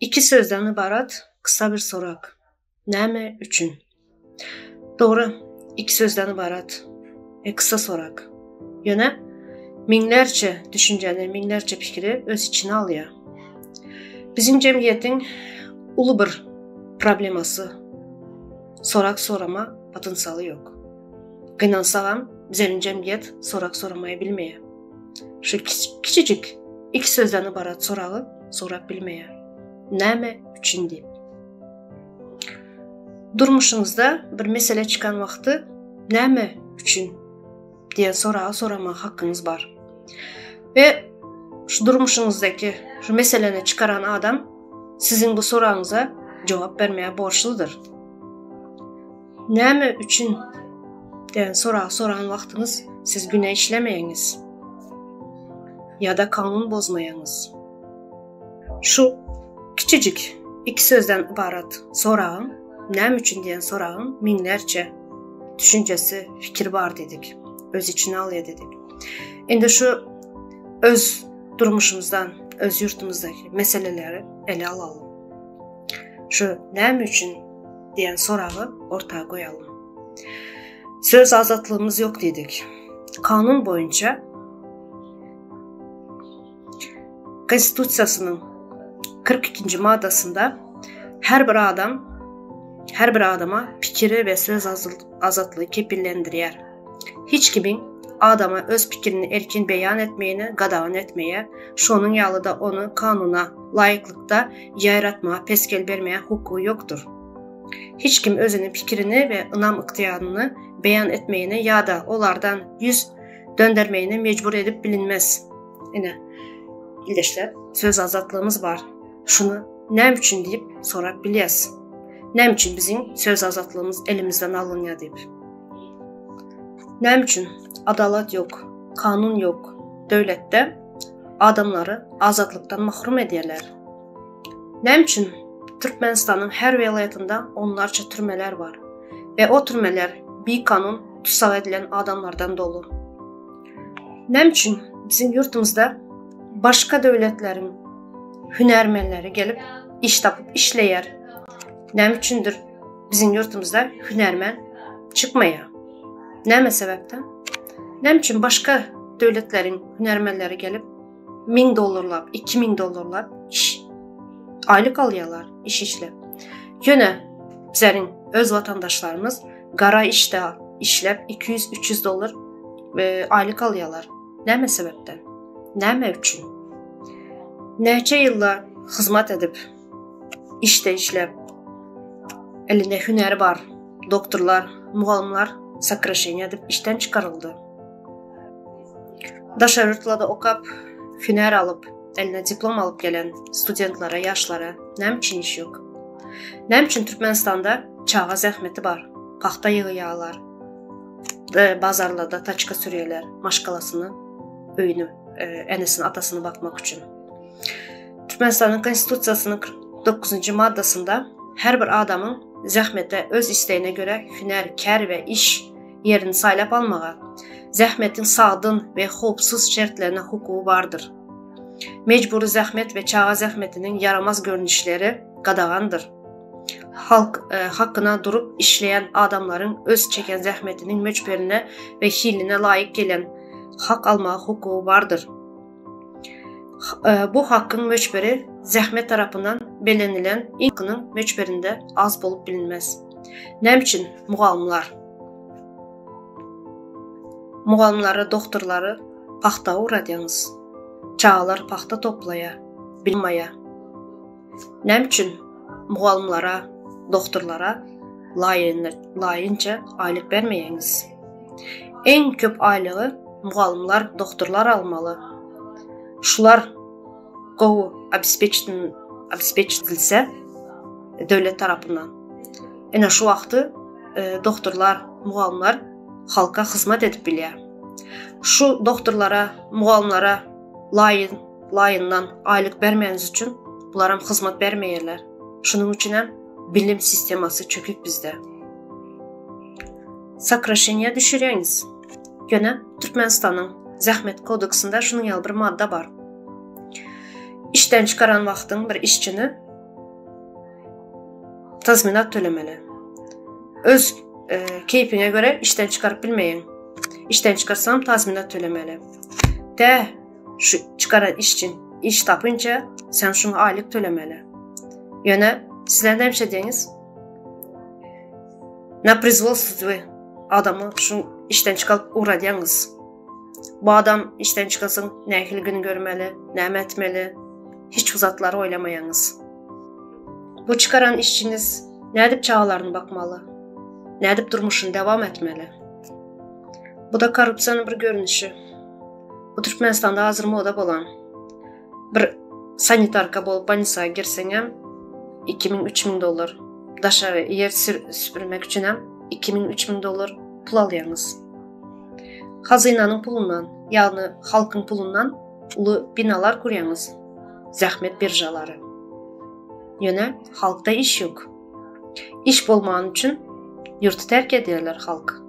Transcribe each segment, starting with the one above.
İki sözden ibaret kısa bir sorak. Näme üçün? Doğru, iki sözden ibaret kısa sorak. Yöne minlerce düşünceni, minlerce fikri öz içine alıyor. Bizim cemiyetin ulu bir probleması sorak sorama potansiyeli yok. Gınansağam bizlerin cemiyet sorak soramayı bilmeye. Şu küçücük iki sözden ibaret sorağı sorak bilmeye. Näme üçün deyip. Durmuşunuzda bir mesele çıkan vakti näme üçün diye sorağı sorama hakkınız var. Ve şu durmuşunuzdaki şu meseleni çıkaran adam sizin bu sorağınıza cevap vermeye borçludur. Näme üçün diye sorağı soran vaktiniz siz günah işlemeyiniz ya da kanun bozmayınız. Şu küçücük iki sözden ibaret sorağın, näme üçün diyen sorağın minlerce düşüncesi, fikir var dedik. Öz içine alıyor dedik. Şimdi şu öz durmuşumuzdan, öz yurtumuzdaki meseleleri ele alalım. Şu näme üçün diyen sorağı ortaya koyalım. Söz azatlığımız yok dedik. Kanun boyunca Konstitusiyasının 42. maddasında her bir adama fikri ve söz azatlığı kepillendiriyor. Hiç kimin adama öz fikrini erkin beyan etmeyini qadağan etmeye, şunun yalı da onu kanuna, layıklıkta yaratmaya, peskel vermeye hukuku yoktur. Hiç kim özünün fikrini ve ınam ihtiyarını beyan etmeyini ya da onlardan yüz döndürmeyini mecbur edip bilinmez. Yine ildeşler, söz azatlığımız var. Şunu näme üçün deyip sorak biliyaz. Näme üçün bizim söz azatlığımız elimizden alınıyor deyip. Näme üçün adalet yok, kanun yok. Devlette adamları azatlıktan mahrum ediyorlar. Näme üçün Türkmenistan'ın her vilayetinde onlarca türmeler var. Ve o türmeler bir kanun tutsak edilen adamlardan dolu. Näme üçün bizim yurtumuzda başka devletlerin hünermenleri gelip iş tapıp işleyer. Näme üçündür bizim yurtumuzda hünermen çıkmaya? Näme sebepten? Näme üçün başka devletlerin hünermenleri gelip $1000, $2000 aylık alıyorlar iş işle. Yine bizlerin öz vatandaşlarımız qara işte işlep $200-300 aylık alıyorlar. Näme sebepten? Näme üçün? Neçə yıllar xizmat edip, işte işlep, elinde hüneri var, doktorlar, muğalımlar sakrasheniya edip işten çıkarıldı. Daşarırtlarda okap, hüner alıp, eline diplom alıp gelen studentlara, yaşlara näme üçün iş yok? Näme üçün Türkmenistan'da çağa zəhməti var, paxta yığıyarlar, bazarlarda taçka sürüyorlar, maşkalasını, öyünü, enesini, atasını bakmak için. Türkmenistan'ın Konstitusiyasının 49. maddasında her bir adamın zəhmətə öz istəyinə görə hüner, kər və iş yerini saylap almağa, zəhmətin sağdın və xopsuz şərtlərinə hukuku vardır. Mecburi zəhmət və çağa zəhmətinin yaramaz görünüşləri qadağandır. Halk hakkına durup işleyen adamların öz çeken zəhmətinin möcberinə və hilinə layık gelen hak almağa hukuku vardır. Bu hakkın möcberi zəhmət tarafından belirlenen hakkının möcberinde az bolup bilinmez. Näme üçün muğalımları, doktorları paxta uğradınız, çağlar paxta toplaya, bilmaya. Näme üçün muğalımlara, doktorlara layınca aylık vermeyiniz? En köp aylığı muğalımlar, doktorlar almalı. Şular qovu обеспечилсе devlet tarafından. Ene şu vaxtı doktorlar, muğalımlar halka hizmet edip biliyor. Şu doktorlara, muğalımlara layından aylık vermeniz için bunlara hizmet vermeyerler. Şunun için bilim sisteması çökük bizde. Sakrasheniya düşürəniz. Yine Türkmenistan'ın zəhmət kodeksində şunun yal bir madde var. İşten çıkaran vaxtın bir işçini tazminat tölemeli. Öz keyfine göre işten çıkarıp bilmeyin. İşten çıkarsam tazminat tölemeli. De şu çıkaran iş için iş tapınca sen şuna aylık tölemeli. Yöne sizler ne diyiniz? Na производство adamı şu işten çıkarıp uğradığınız. Bu adam işten çıkasın ne ehilgini görmeli, ne etmeli. Hiç uzatları oylamayınız. Bu çıkaran işçiniz ne edip çağlarına bakmalı, ne edip durmuşun devam etmeli. Bu da korrupsiyanın bir görünüşü. Bu Türkmenistan'da hazır moda olan. Bir sanitarka bolup banisaya girsenem 2000-3000 dolar. Daşarı yer süpürmek için hem 2000-3000 dolar pul alıyorsunuz. Hazinanın pulundan, yani halkın pulundan ulu binalar kuruyorsunuz. Zahmet birjaları. Yöne halkta iş yok. İş bulmanın için yurtu terk ediyorlar halk.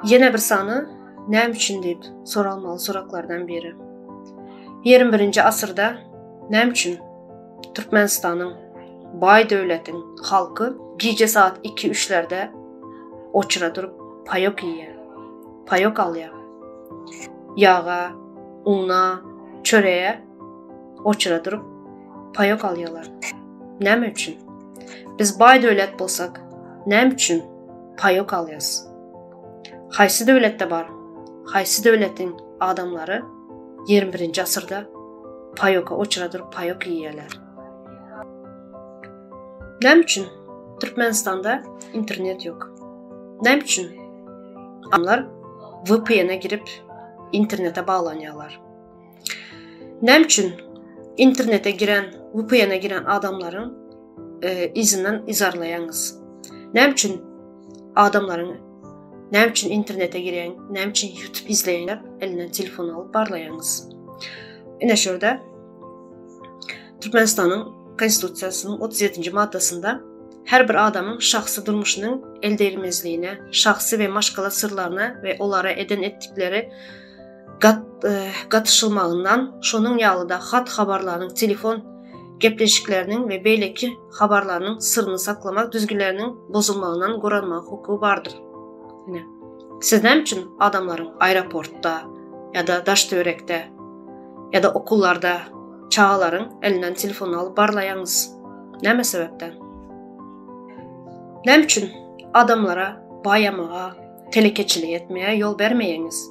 Yine bir sanı ne için deyip sorulmalı soraklardan biri. 21. asırda ne için Türkmenistan'ın bay devletin halkı gece saat 2-3'lerde oçura durup payok yiyor. Payok alıyor. Yağa, una, çöreğe oçura durup payok alıyorlar. Ne için? Biz bay devlet bolsak ne için payok alıyoruz? Haysi devlette var. Haysi devletin adamları 21. asırda payoka oçura durup payok yiyorlar. Ne için? Türkmenistan'da internet yok. Ne için? Adamlar VPN'e girip internete bağlanıyorlar. Ne için? İnternete giren, VPN'e giren adamların izinden izarlayanız. Ne için adamların, ne için internete giren, ne için YouTube izleyenler elinden telefonu alıp barlayanız. Yine şurada Türkmenistan'ın Konstitusiyasının 37. maddasında her bir adamın şahsi durmuşunun elde edilmezliğine, şahsi ve başka sırlarına ve onlara eden ettikleri katışılmağından, şunun yalıda hat haberlerinin, telefon gepleşiklerinin ve beyleki haberlerinin sırrını saklamak, düzgülerinin bozulmağından koranmak hukuku vardır. Yani, siz ne için adamların aeroportta ya da daştörekte ya da okullarda çağların elinden telefonu alıp barlayanız? Ne sebepten? Ne için adamlara bayamağa, telekeçiliği etmeye yol vermeyeniz?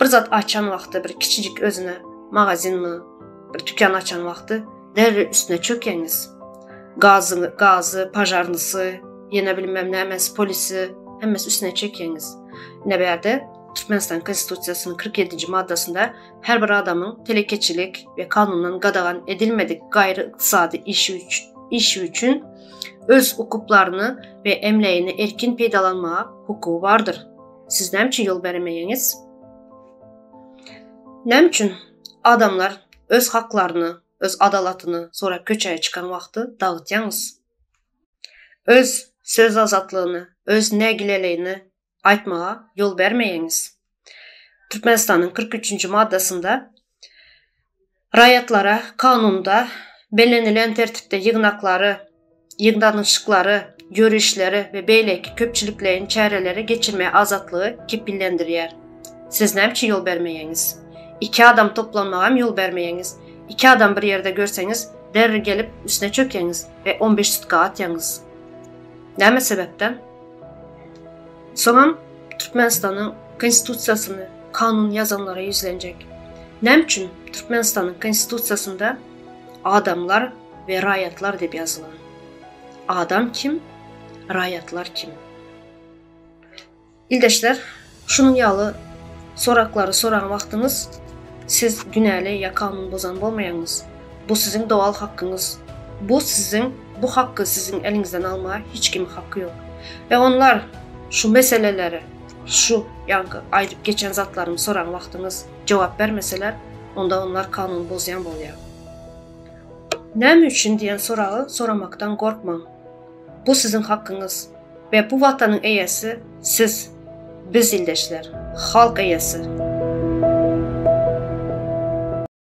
Bir zat açan vaxtı bir küçücük özüne magazin mi, bir dükkan açan vaxtı derri üstüne çökeniz. Gazı, pajarlısı, yine bilmem ne emez, polisi emez üstüne çökeniz. Ne berde Türkmenistan Konstitusiyasının 47. maddasında her bir adamın telekeçilik ve kanundan qadağan edilmedik gayri iqtisadi işi üçün öz hukuklarını ve emleğini erkin peydalanmaya hukuku vardır. Siz ne için yol veremeyiniz? Ne için adamlar öz haklarını, öz adalatını sonra köçeye çıkan vaxtı dağıtyanız? Öz söz azatlığını, öz negileliğini aytmağa yol vermeyiniz. Türkmenistan'ın 43. maddasında rayatlara kanunda belirlenen tertipte yığınakları, görüşleri ve beyleki köpçülüklerin çareleri geçirmeye azatlığı kepillendiriyor. Siz ne için yol vermeyiniz? 2 adam toplanmağa yol vermeyiniz. 2 adam bir yerde görseniz derri gelip üstüne çökeniz ve 15 sutka atyanız. Ne sebepten? Sonra Türkmenistan'ın konstitusiyasını kanun yazanlara yüzlenecek. Ne için Türkmenistan'ın konstitusiyasında adamlar ve rayatlar diye yazılan? Adam kim? Rayatlar kim? İldeşler, şunun yalı sorakları soran vaxtınız siz günəli ya kanun bozan olmayanız. Bu sizin doğal hakkınız. Bu hakkı sizin elinizden almaya hiç kimin hakkı yok. Ve onlar şu meseleleri, yani ayırıp geçen zatlarını soran vaxtınız cevap vermeseler, onda onlar kanun bozayan oluyor. Ne için diyen sorağı soramaktan korkmayın. Bu sizin hakkınız ve bu vatanın eyesi siz, biz ildeşler, halk eyesi.